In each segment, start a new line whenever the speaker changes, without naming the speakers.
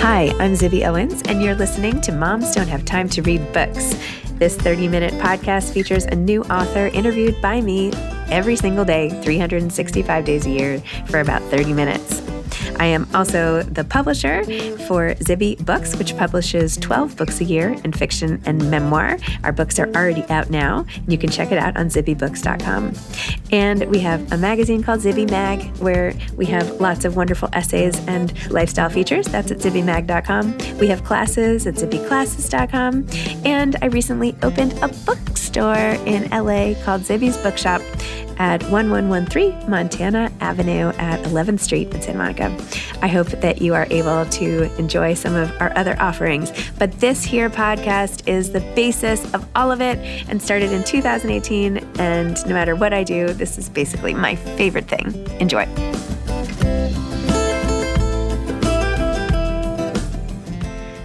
Hi, I'm Zibby Owens, and you're listening to Moms Don't Have Time to Read Books. This 30-minute podcast features a new author interviewed by me every single day, 365 days a year, for about 30 minutes. I am also the publisher for Zibby Books, which publishes 12 books a year in fiction and memoir. Our books are already out now. You can check it out on zibbybooks.com. And we have a magazine called Zibby Mag, where we have lots of wonderful essays and lifestyle features. That's at zibbymag.com. We have classes at zibbyclasses.com. And I recently opened a bookstore in LA called Zibby's Bookshop at 1113 Montana Avenue at 11th Street in Santa Monica. I hope that you are able to enjoy some of our other offerings. But this here podcast is the basis of all of it and started in 2018. And no matter what I do, this is basically my favorite thing. Enjoy.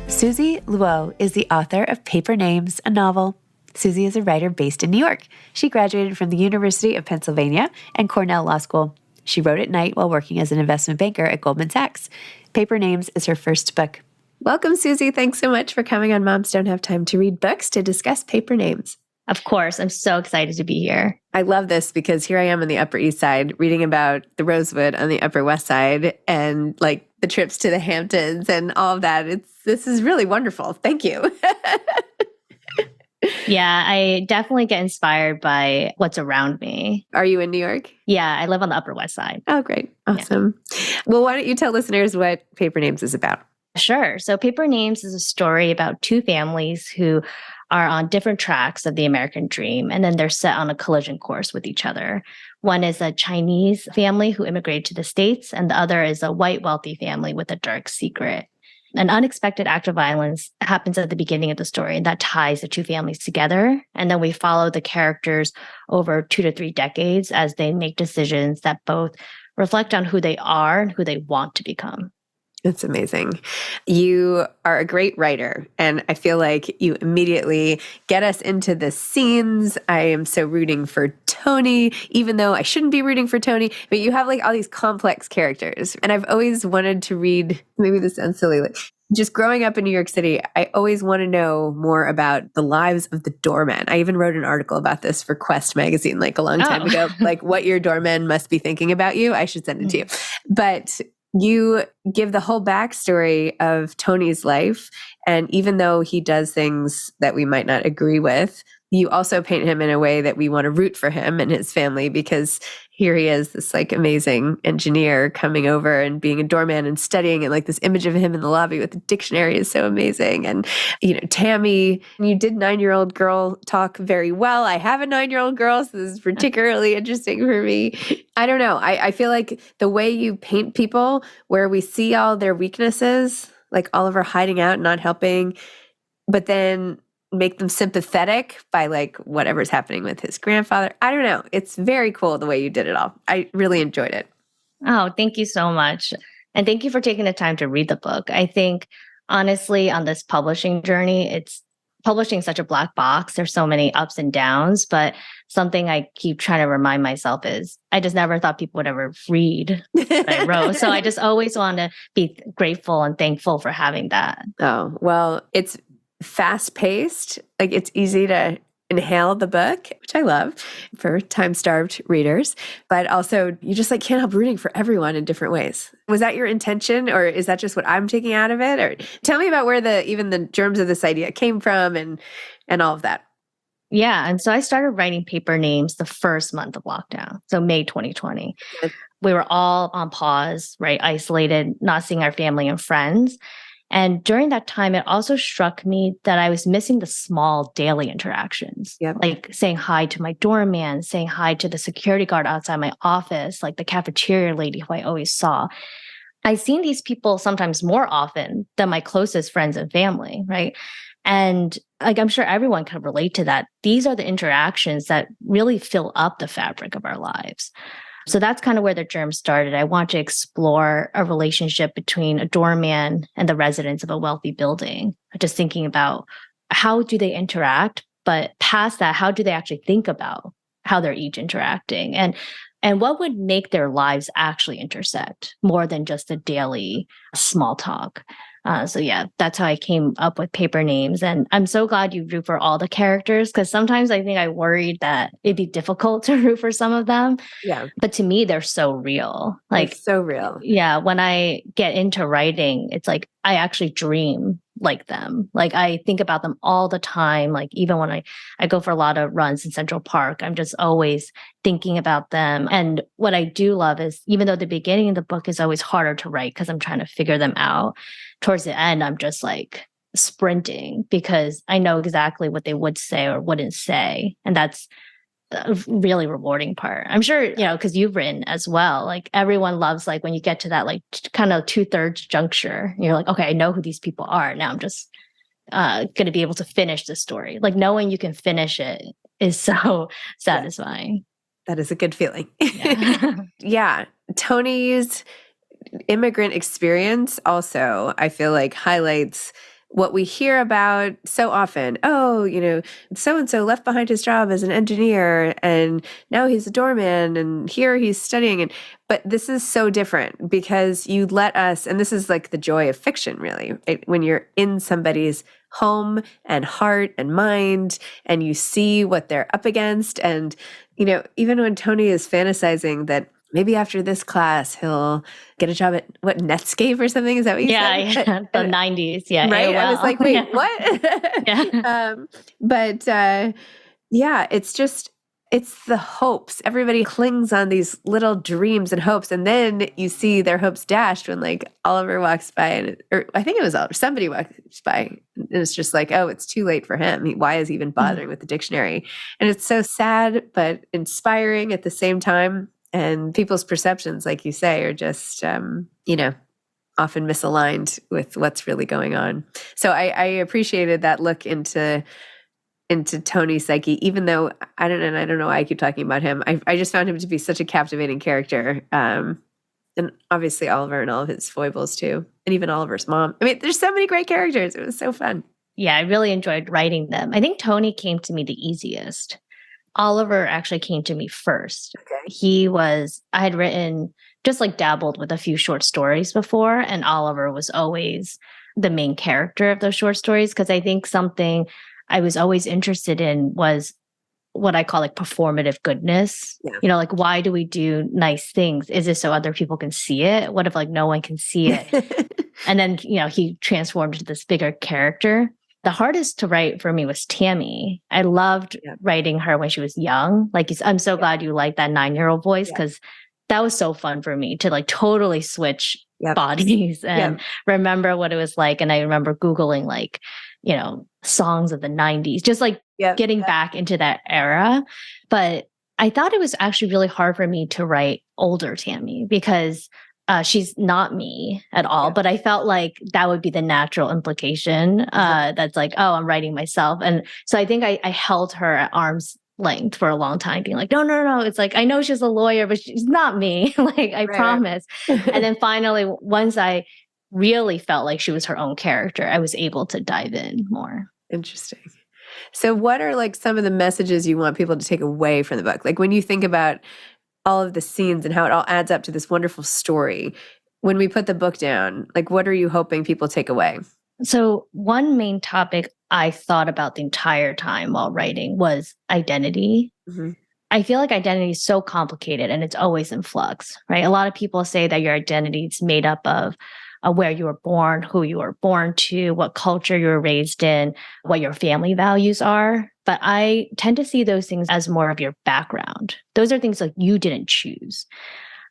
Susie Luo is the author of Paper Names, a novel. Susie is a writer based in New York. She graduated from the University of Pennsylvania and Cornell Law School. She wrote at night while working as an investment banker at Goldman Sachs. Paper Names is her first book. Welcome, Susie. Thanks so much for coming on Moms Don't Have Time to Read Books to discuss Paper Names.
Of course. I'm so excited to be here.
I love this because here I am on the Upper East Side reading about the Rosewood on the Upper West Side and like the trips to the Hamptons and all of that. This is really wonderful. Thank you.
Yeah, I definitely get inspired by what's around me.
Are you in New York?
Yeah, I live on the Upper West Side.
Oh, great. Awesome. Yeah. Well, why don't you tell listeners what Paper Names is about?
Sure. So Paper Names is a story about two families who are on different tracks of the American dream, and then they're set on a collision course with each other. One is a Chinese family who immigrated to the States, and the other is a white wealthy family with a dark secret. An unexpected act of violence happens at the beginning of the story, and that ties the two families together. And then we follow the characters over 2 to 3 decades as they make decisions that both reflect on who they are and who they want to become.
It's amazing. You are a great writer, and I feel like you immediately get us into the scenes. I am so rooting for Tony, even though I shouldn't be rooting for Tony, but you have like all these complex characters. And I've always wanted to read, maybe this sounds silly, like just growing up in New York City, I always want to know more about the lives of the doorman. I even wrote an article about this for Quest magazine like a long time ago, like what your doorman must be thinking about you. I should send it to you. But you give the whole backstory of Tony's life. And even though he does things that we might not agree with, you also paint him in a way that we want to root for him and his family, because here he is, this like amazing engineer coming over and being a doorman and studying, and like this image of him in the lobby with the dictionary is so amazing. And, you know, Tammy, you did 9-year-old girl talk very well. I have a 9-year-old girl, so this is particularly interesting for me. I don't know. I feel like the way you paint people where we see all their weaknesses, like Oliver hiding out, not helping, but then make them sympathetic by like whatever's happening with his grandfather. I don't know. It's very cool the way you did it all. I really enjoyed it.
Oh, thank you so much. And thank you for taking the time to read the book. I think, honestly, on this publishing journey, publishing is such a black box. There's so many ups and downs, but something I keep trying to remind myself is I just never thought people would ever read what I wrote. So I just always want to be grateful and thankful for having that.
Oh, well, it's fast-paced. Like it's easy to inhale the book, which I love for time-starved readers, but also you just like can't help rooting for everyone in different ways. Was that your intention, or is that just what I'm taking out of it? Or tell me about where even the germs of this idea came from and all of that.
Yeah. And so I started writing Paper Names the first month of lockdown. So May 2020. We were all on pause, right? Isolated, not seeing our family and friends. And during that time, it also struck me that I was missing the small daily interactions, like saying hi to my doorman, saying hi to the security guard outside my office, like the cafeteria lady who I always saw. I've seen these people sometimes more often than my closest friends and family, right? And like, I'm sure everyone can relate to that. These are the interactions that really fill up the fabric of our lives. So that's kind of where the germ started. I want to explore a relationship between a doorman and the residents of a wealthy building. Just thinking about how do they interact, but past that, how do they actually think about how they're each interacting? And and what would make their lives actually intersect more than just the daily small talk. So yeah, that's how I came up with paper names. And I'm so glad you root for all the characters, because sometimes I think I worried that it'd be difficult to root for some of them.
Yeah.
But to me, they're so real. Like,
it's so real.
Yeah, when I get into writing, it's like I actually dream like them. Like I think about them all the time. Like even when I go for a lot of runs in Central Park, I'm just always thinking about them. And what I do love is, even though the beginning of the book is always harder to write because I'm trying to figure them out, towards the end, I'm just like sprinting because I know exactly what they would say or wouldn't say. And that's a really rewarding part. I'm sure, because you've written as well, like everyone loves like when you get to that like kind of 2/3 juncture, you're like, okay, I know who these people are. Now I'm just going to be able to finish the story. Like knowing you can finish it is so satisfying.
That is a good feeling.
Yeah.
Yeah. Tony's immigrant experience also, I feel like, highlights what we hear about so often. Oh, so-and-so left behind his job as an engineer and now he's a doorman and here he's studying. But this is so different because you let us, and this is like the joy of fiction, really, right? When you're in somebody's home and heart and mind and you see what they're up against. And, even when Tony is fantasizing that maybe after this class, he'll get a job at Netscape or something. Is that what you said?
Yeah. The 90s. Yeah.
Right.
AOL.
I was like, wait, what?
Yeah.
But it's the hopes. Everybody clings on these little dreams and hopes. And then you see their hopes dashed when like Oliver walks by or I think it was Oliver, somebody walks by and it's just like, oh, it's too late for him. Why is he even bothering with the dictionary? And it's so sad, but inspiring at the same time. And people's perceptions, like you say, are just, often misaligned with what's really going on. So I appreciated that look into Tony's psyche, even though I don't know why I keep talking about him. I just found him to be such a captivating character. And obviously Oliver and all of his foibles too. And even Oliver's mom. I mean, there's so many great characters. It was so fun.
Yeah, I really enjoyed writing them. I think Tony came to me the easiest. Oliver actually came to me first.
Okay.
I had written, just like dabbled with a few short stories before, and Oliver was always the main character of those short stories, because I think something I was always interested in was what I call like performative goodness.
Yeah.
Like why do we do nice things? Is it so other people can see it? What if like no one can see it? And then, he transformed into this bigger character. The hardest to write for me was Tammy. I loved writing her when she was young. Like, I'm so glad you like that 9-year-old voice, because that was so fun for me to like totally switch bodies and remember what it was like. And I remember Googling like, songs of the 90s, just like getting back into that era. But I thought it was actually really hard for me to write older Tammy because she's not me at all, but I felt like that would be the natural implication. That's like, oh, I'm writing myself. And so I think I held her at arm's length for a long time, being like, no. It's like, I know she's a lawyer, but she's not me. Like, I promise. And then finally, once I really felt like she was her own character, I was able to dive in more.
Interesting. So what are like some of the messages you want people to take away from the book? Like when you think about all of the scenes and how it all adds up to this wonderful story, when we put the book down, like what are you hoping people take away?
So one main topic I thought about the entire time while writing was identity.
Mm-hmm.
I feel like identity is so complicated and it's always in flux, right? A lot of people say that your identity is made up of where you were born, who you were born to, what culture you were raised in, what your family values are. But I tend to see those things as more of your background. Those are things like you didn't choose.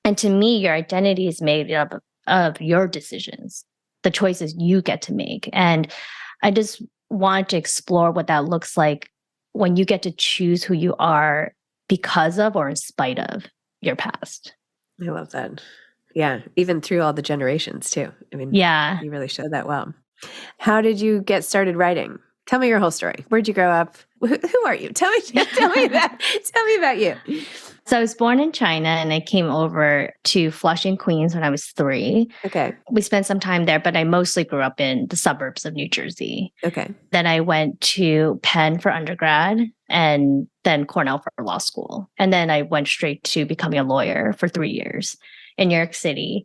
And to me, your identity is made up of your decisions, the choices you get to make. And I just want to explore what that looks like when you get to choose who you are because of or in spite of your past.
I love that. Yeah, even through all the generations too. I mean, you really showed that well. How did you get started writing? Tell me your whole story. Where'd you grow up? Who are you? Tell me that. Tell me about you.
So I was born in China and I came over to Flushing, Queens when I was 3.
Okay.
We spent some time there, but I mostly grew up in the suburbs of New Jersey.
Okay.
Then I went to Penn for undergrad and then Cornell for law school. And then I went straight to becoming a lawyer for 3 years in New York City.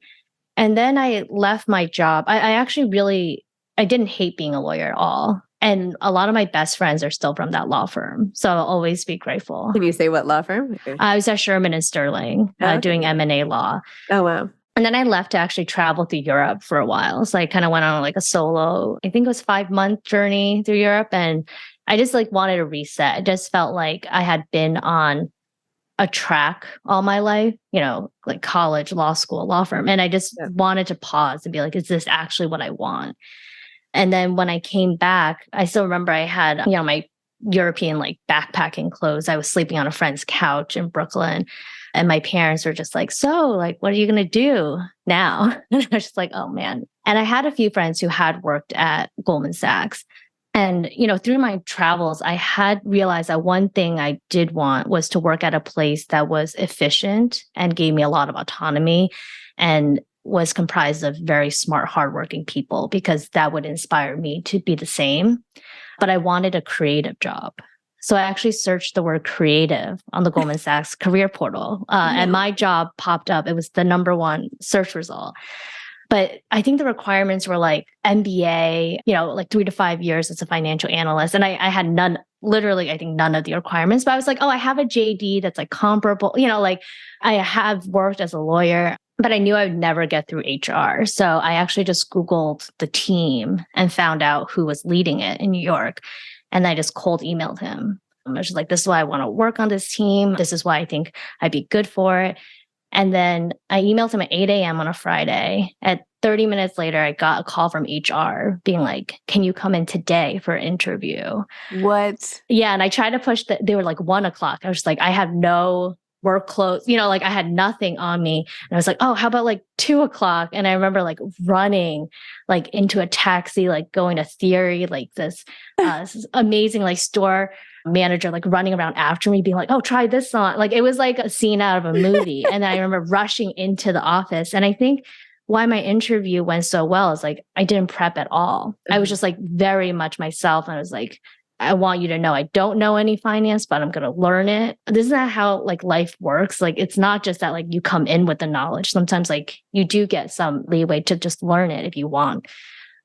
And then I left my job. I actually I didn't hate being a lawyer at all. And a lot of my best friends are still from that law firm. So I'll always be grateful.
Can you say what law firm?
I was at Sherman and Sterling doing M&A law.
Oh, wow.
And then I left to actually travel through Europe for a while. So I kind of went on like a solo, I think it was 5-month journey through Europe. And I just like wanted to reset. I just felt like I had been on a track all my life, like college, law school, law firm. And I just wanted to pause and be like, is this actually what I want? And then when I came back, I still remember I had, my European like backpacking clothes. I was sleeping on a friend's couch in Brooklyn. And my parents were just like, so like, what are you going to do now? And I was just like, oh man. And I had a few friends who had worked at Goldman Sachs. And, through my travels, I had realized that one thing I did want was to work at a place that was efficient and gave me a lot of autonomy and was comprised of very smart, hardworking people, because that would inspire me to be the same. But I wanted a creative job. So I actually searched the word creative on the Goldman Sachs career portal, and my job popped up. It was the number 1 search result. But I think the requirements were like MBA, like 3 to 5 years as a financial analyst. And I had none, literally, I think none of the requirements. But I was like, oh, I have a JD that's like comparable, like I have worked as a lawyer. But I knew I would never get through HR. So I actually just Googled the team and found out who was leading it in New York. And I just cold emailed him. I was just like, this is why I want to work on this team. This is why I think I'd be good for it. And then I emailed him at 8 a.m. on a Friday. At 30 minutes later, I got a call from HR being like, can you come in today for an interview?
What?
Yeah. And I tried to push they were like 1 o'clock. I was just like, I have no work clothes, like I had nothing on me. And I was like, oh, how about like 2 o'clock? And I remember like running like into a taxi, like going to Theory, like this amazing like store manager, like running around after me being like, oh, try this on. Like it was like a scene out of a movie. And I remember rushing into the office. And I think why my interview went so well is like, I didn't prep at all. I was just like very much myself. And I was like, I want you to know I don't know any finance, but I'm going to learn it. This is not how like life works. Like, it's not just that like you come in with the knowledge. Sometimes like you do get some leeway to just learn it if you want.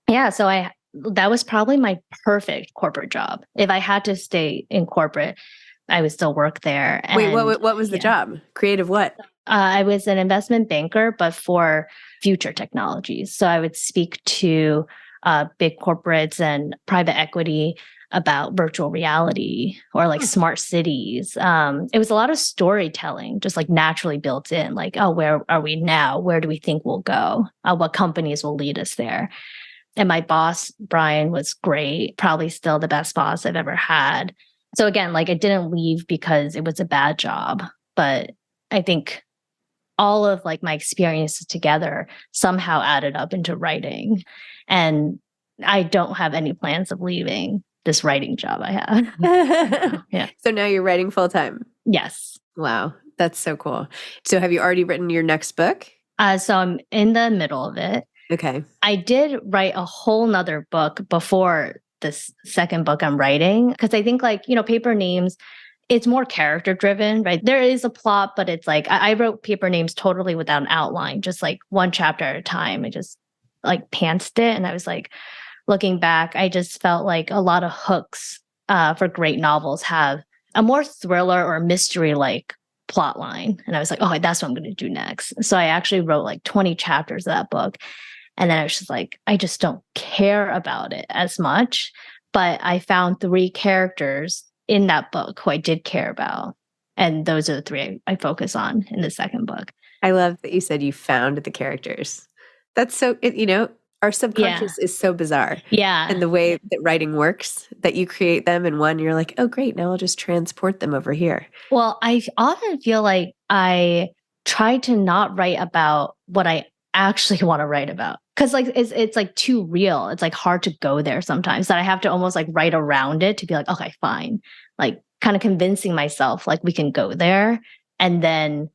Yeah. So that was probably my perfect corporate job. If I had to stay in corporate, I would still work there. And,
wait, what was the job? Creative what?
I was an investment banker, but for future technologies. So I would speak to big corporates and private equity about virtual reality or like smart cities. It was a lot of storytelling, just like naturally built in, like, oh, where are we now? Where do we think we'll go? What companies will lead us there? And my boss, Brian, was great, probably still the best boss I've ever had. So again, like I didn't leave because it was a bad job, but I think all of like my experiences together somehow added up into writing. And I don't have any plans of leaving this writing job I have. Yeah.
So now you're writing full time?
Yes.
Wow. That's so cool. So have you already written your next book?
So I'm in the middle of it.
Okay.
I did write a whole nother book before this second book I'm writing, because I think like, Paper Names, it's more character driven, right? There is a plot, but it's like, I wrote Paper Names totally without an outline, just like one chapter at a time. I just like pantsed it. And I was like, looking back, I just felt like a lot of hooks for great novels have a more thriller or mystery like plot line. And I was like, oh, that's what I'm going to do next. So I actually wrote like 20 chapters of that book. And then I was just like, I just don't care about it as much. But I found 3 characters in that book who I did care about. And those are the 3 I focus on in the second book.
I love that you said you found the characters. That's so, our subconscious is so bizarre.
Yeah.
And the way that writing works, that you create them in one, you're like, oh, great. Now I'll just transport them over here.
Well, I often feel like I try to not write about what I actually want to write about. Because like it's like too real. It's like hard to go there sometimes, that I have to almost like write around it to be like, okay, fine. Like kind of convincing myself like we can go there. and then,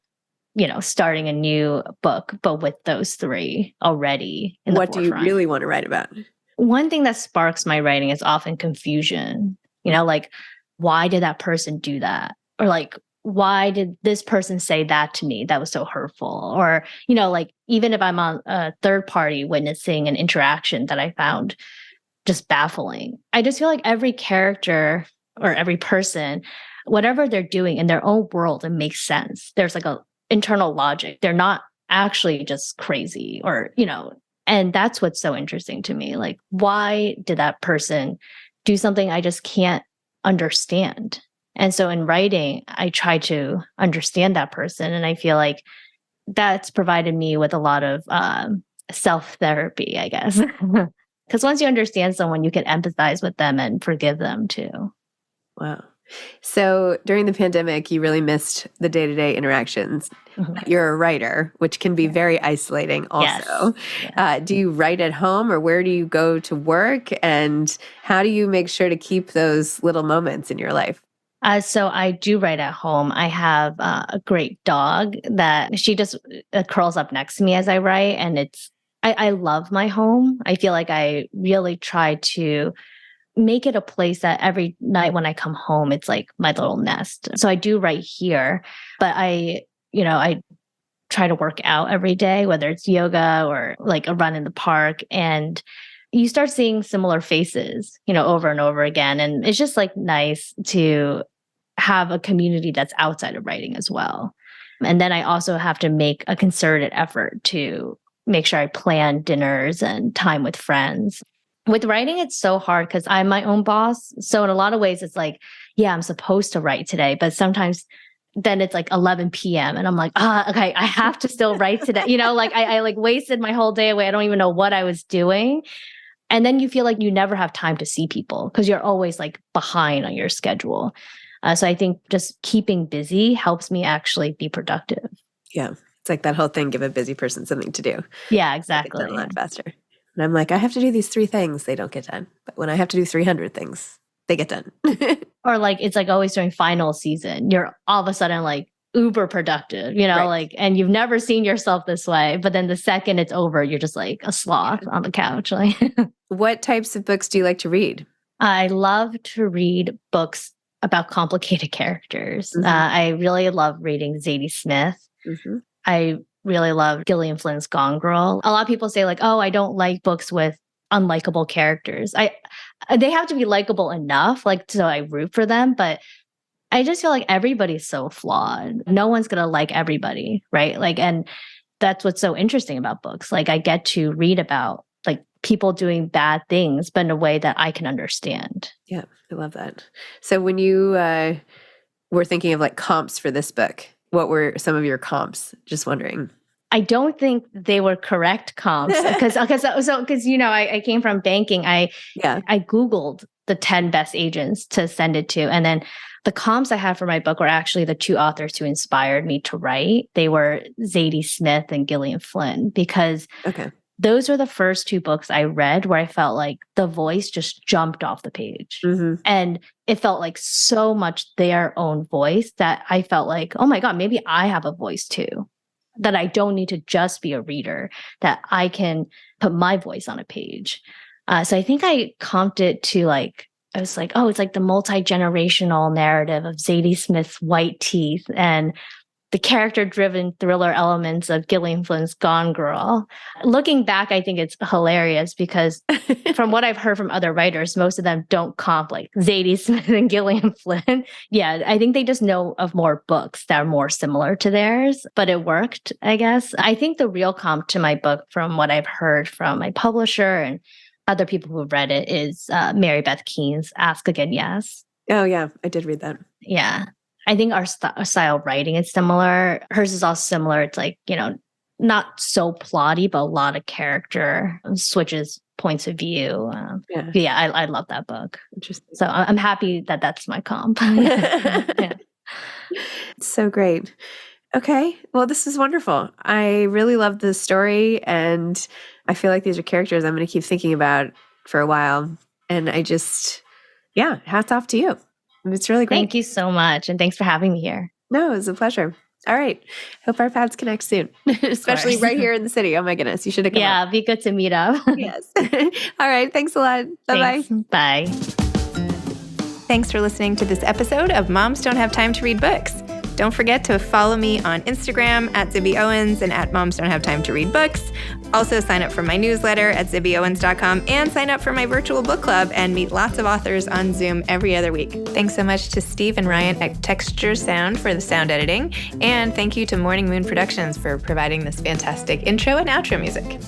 starting a new book, but with those three already in the
What do you
forefront.
really want to write about?
One thing that sparks my writing is often confusion, like, why did that person do that? Or like, why did this person say that to me that was so hurtful? Or, like, even if I'm on a third party witnessing an interaction that I found just baffling, I just feel like every character or every person, whatever they're doing in their own world, it makes sense. There's like a internal logic. They're not actually just crazy or, and that's what's so interesting to me. Like, why did that person do something I just can't understand? And so in writing, I try to understand that person. And I feel like that's provided me with a lot of self therapy, I guess. Because once you understand someone, you can empathize with them and forgive them too.
Wow. So during the pandemic, you really missed the day-to-day interactions.
Mhm.
You're a writer, which can be very isolating also.
Yes.
Do you write at home, or where do you go to work? And how do you make sure to keep those little moments in your life?
So I do write at home. I have a great dog that she just curls up next to me as I write. And I love my home. I feel like I really try to make it a place that every night when I come home, it's like my little nest. So I do write here, but I try to work out every day, whether it's yoga or like a run in the park. And you start seeing similar faces, over and over again. And it's just like nice to have a community that's outside of writing as well. And then I also have to make a concerted effort to make sure I plan dinners and time with friends. With writing, it's so hard because I'm my own boss. So in a lot of ways, it's like, yeah, I'm supposed to write today, but sometimes then it's like 11 p.m. and I'm like, okay, I have to still write today. Like I like wasted my whole day away. I don't even know what I was doing. And then you feel like you never have time to see people because you're always like behind on your schedule. So I think just keeping busy helps me actually be productive.
Yeah. It's like that whole thing, give a busy person something to do.
Yeah,
They
exactly.
get done a lot faster. And I'm like, I have to do these 3 things. They don't get done. But when I have to do 300 things, they get done.
Or like, it's like always during final season, you're all of a sudden like uber productive,
Right.
like, and you've never seen yourself this way. But then the second it's over, you're just like a sloth on the couch. Like,
What types of books do you like to read?
I love to read books about complicated characters.
Mhm.
I really love reading Zadie Smith.
Mhm.
I really love Gillian Flynn's Gone Girl. A lot of people say like, "Oh, I don't like books with unlikable characters." They have to be likable enough, like so I root for them, but I just feel like everybody's so flawed. No one's gonna like everybody, right? Like, and that's what's so interesting about books. Like, I get to read about like people doing bad things, but in a way that I can understand.
Yeah, I love that. So when you were thinking of like comps for this book, what were some of your comps? Just wondering.
I don't think they were correct comps because I came from banking.
Yeah.
I Googled the 10 best agents to send it to. And then the comps I had for my book were actually the 2 authors who inspired me to write. They were Zadie Smith and Gillian Flynn, because
Okay.
those were the first 2 books I read where I felt like the voice just jumped off the page.
Mm-hmm.
And it felt like so much their own voice that I felt like, oh my God, maybe I have a voice too. That I don't need to just be a reader, that I can put my voice on a page. So I think I comped it to like, I was like, oh, it's like the multi-generational narrative of Zadie Smith's white teeth and the character-driven thriller elements of Gillian Flynn's Gone Girl. Looking back, I think it's hilarious because from what I've heard from other writers, most of them don't comp like Zadie Smith and Gillian Flynn. Yeah, I think they just know of more books that are more similar to theirs, but it worked, I guess. I think the real comp to my book, from what I've heard from my publisher and other people who've read it, is Mary Beth Keane's Ask Again, Yes.
Oh, yeah. I did read that.
Yeah. I think our style of writing is similar. Hers is also similar. It's like, not so plotty, but a lot of character switches points of view. Yeah, I love that book.
Interesting.
So I'm happy that that's my comp. Yeah.
So great. Okay. Well, this is wonderful. I really love this story, and I feel like these are characters I'm going to keep thinking about for a while. And hats off to you. It's really great.
Thank you so much. And thanks for having me here.
No, it was a pleasure. All right. Hope our paths connect soon, especially right here in the city. Oh my goodness. You should have come
Yeah,
up.
be good to meet up.
Yes. All right. Thanks a lot. Bye-bye.
Thanks. Bye.
Thanks for listening to this episode of Moms Don't Have Time to Read Books. Don't forget to follow me on Instagram at Zibby Owens and at Moms Don't Have Time to Read Books. Also sign up for my newsletter at zibbyowens.com and sign up for my virtual book club and meet lots of authors on Zoom every other week. Thanks so much to Steve and Ryan at Texture Sound for the sound editing. And thank you to Morning Moon Productions for providing this fantastic intro and outro music.